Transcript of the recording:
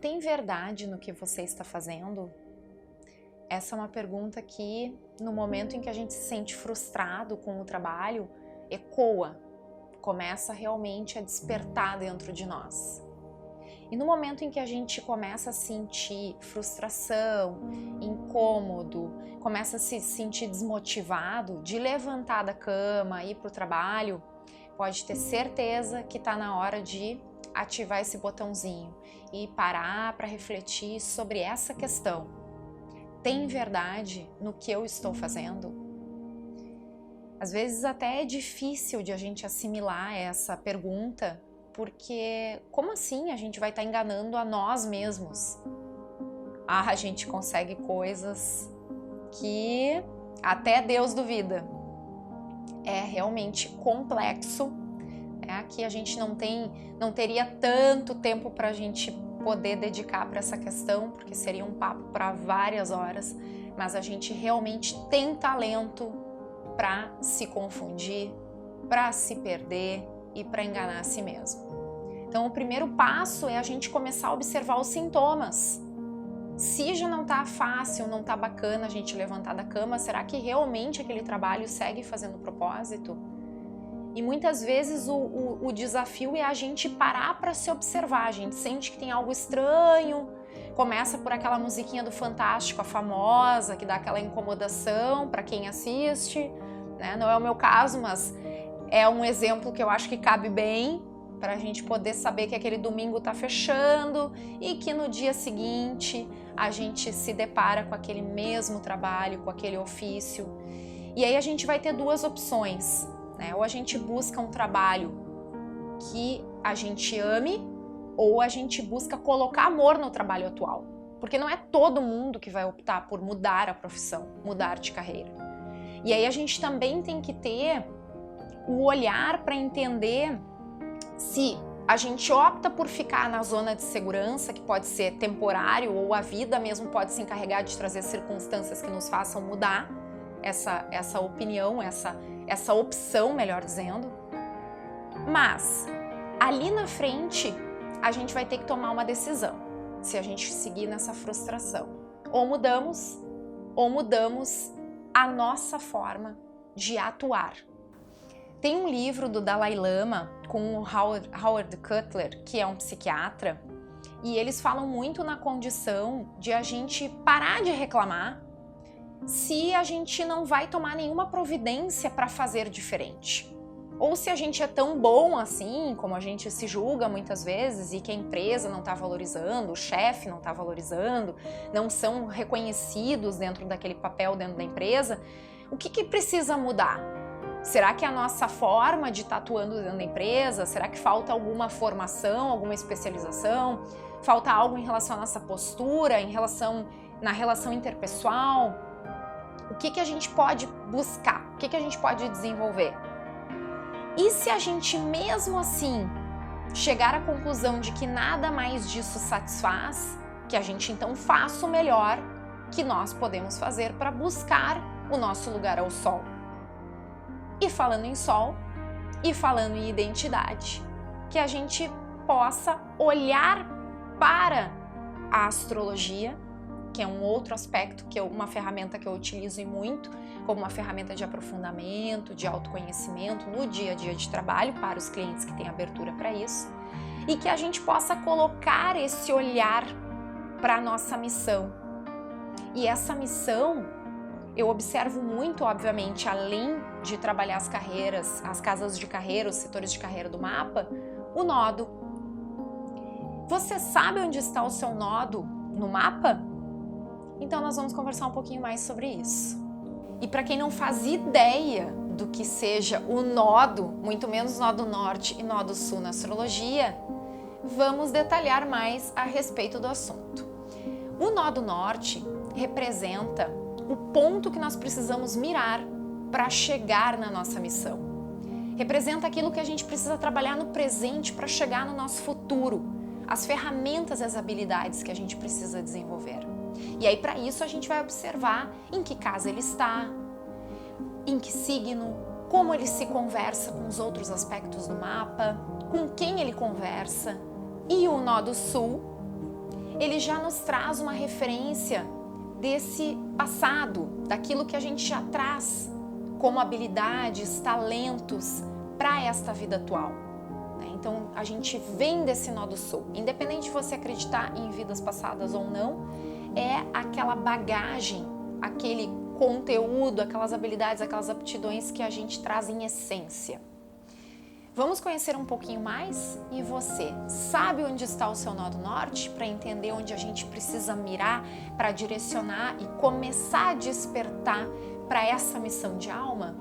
Tem verdade no que você está fazendo? Essa é uma pergunta que, no momento em que a gente se sente frustrado com o trabalho, ecoa, começa realmente a despertar dentro de nós. E no momento em que a gente começa a sentir frustração, incômodo, começa a se sentir desmotivado de levantar da cama, ir para o trabalho, pode ter certeza que está na hora de ativar esse botãozinho e parar para refletir sobre essa questão. Tem verdade no que eu estou fazendo? Às vezes até é difícil de a gente assimilar essa pergunta, porque como assim a gente vai estar enganando a nós mesmos? A gente consegue coisas que até Deus duvida. É realmente complexo. Aqui a gente não teria tanto tempo para a gente poder dedicar para essa questão, porque seria um papo para várias horas, mas a gente realmente tem talento para se confundir, para se perder e para enganar a si mesmo. Então o primeiro passo é a gente começar a observar os sintomas. Se já não tá fácil, não tá bacana a gente levantar da cama, será que realmente aquele trabalho segue fazendo propósito? E muitas vezes o desafio é a gente parar para se observar. A gente sente que tem algo estranho, começa por aquela musiquinha do Fantástico, a famosa, que dá aquela incomodação para quem assiste, né? Não é o meu caso, mas é um exemplo que eu acho que cabe bem para a gente poder saber que aquele domingo está fechando e que no dia seguinte a gente se depara com aquele mesmo trabalho, com aquele ofício. E aí a gente vai ter duas opções, né? Ou a gente busca um trabalho que a gente ame, ou a gente busca colocar amor no trabalho atual. Porque não é todo mundo que vai optar por mudar a profissão, mudar de carreira. E aí a gente também tem que ter o olhar para entender se a gente opta por ficar na zona de segurança, que pode ser temporário, ou a vida mesmo pode se encarregar de trazer circunstâncias que nos façam mudar essa opinião, essa opção, melhor dizendo. Mas ali na frente a gente vai ter que tomar uma decisão, se a gente seguir nessa frustração. Ou mudamos a nossa forma de atuar. Tem um livro do Dalai Lama com o Howard Cutler, que é um psiquiatra, e eles falam muito na condição de a gente parar de reclamar se a gente não vai tomar nenhuma providência para fazer diferente. Ou se a gente é tão bom assim, como a gente se julga muitas vezes, e que a empresa não está valorizando, o chefe não está valorizando, não são reconhecidos dentro daquele papel dentro da empresa, o que precisa mudar? Será que é a nossa forma de estar atuando dentro da empresa? Será que falta alguma formação, alguma especialização? Falta algo em relação à nossa postura, na relação interpessoal? O que a gente pode buscar? O que a gente pode desenvolver? E se a gente mesmo assim chegar à conclusão de que nada mais disso satisfaz, que a gente então faça o melhor que nós podemos fazer para buscar o nosso lugar ao sol. E falando em sol, e falando em identidade, que a gente possa olhar para a astrologia, que é um outro aspecto, que é uma ferramenta que eu utilizo muito, como uma ferramenta de aprofundamento, de autoconhecimento no dia a dia de trabalho, para os clientes que têm abertura para isso, e que a gente possa colocar esse olhar para a nossa missão. E essa missão, eu observo muito, obviamente, além de trabalhar as carreiras, as casas de carreira, os setores de carreira do mapa, o nodo. Você sabe onde está o seu nodo no mapa? Então nós vamos conversar um pouquinho mais sobre isso. E para quem não faz ideia do que seja o nodo, muito menos nodo norte e nodo sul na astrologia, vamos detalhar mais a respeito do assunto. O nodo norte representa o ponto que nós precisamos mirar para chegar na nossa missão. Representa aquilo que a gente precisa trabalhar no presente para chegar no nosso futuro, as ferramentas e as habilidades que a gente precisa desenvolver. E aí, para isso, a gente vai observar em que casa ele está, em que signo, como ele se conversa com os outros aspectos do mapa, com quem ele conversa. E o nodo sul, ele já nos traz uma referência desse passado, daquilo que a gente já traz como habilidades, talentos para esta vida atual. Então a gente vem desse nó do sul, independente de você acreditar em vidas passadas ou não, é aquela bagagem, aquele conteúdo, aquelas habilidades, aquelas aptidões que a gente traz em essência. Vamos conhecer um pouquinho mais? E você sabe onde está o seu nó do norte? Para entender onde a gente precisa mirar, para direcionar e começar a despertar para essa missão de alma?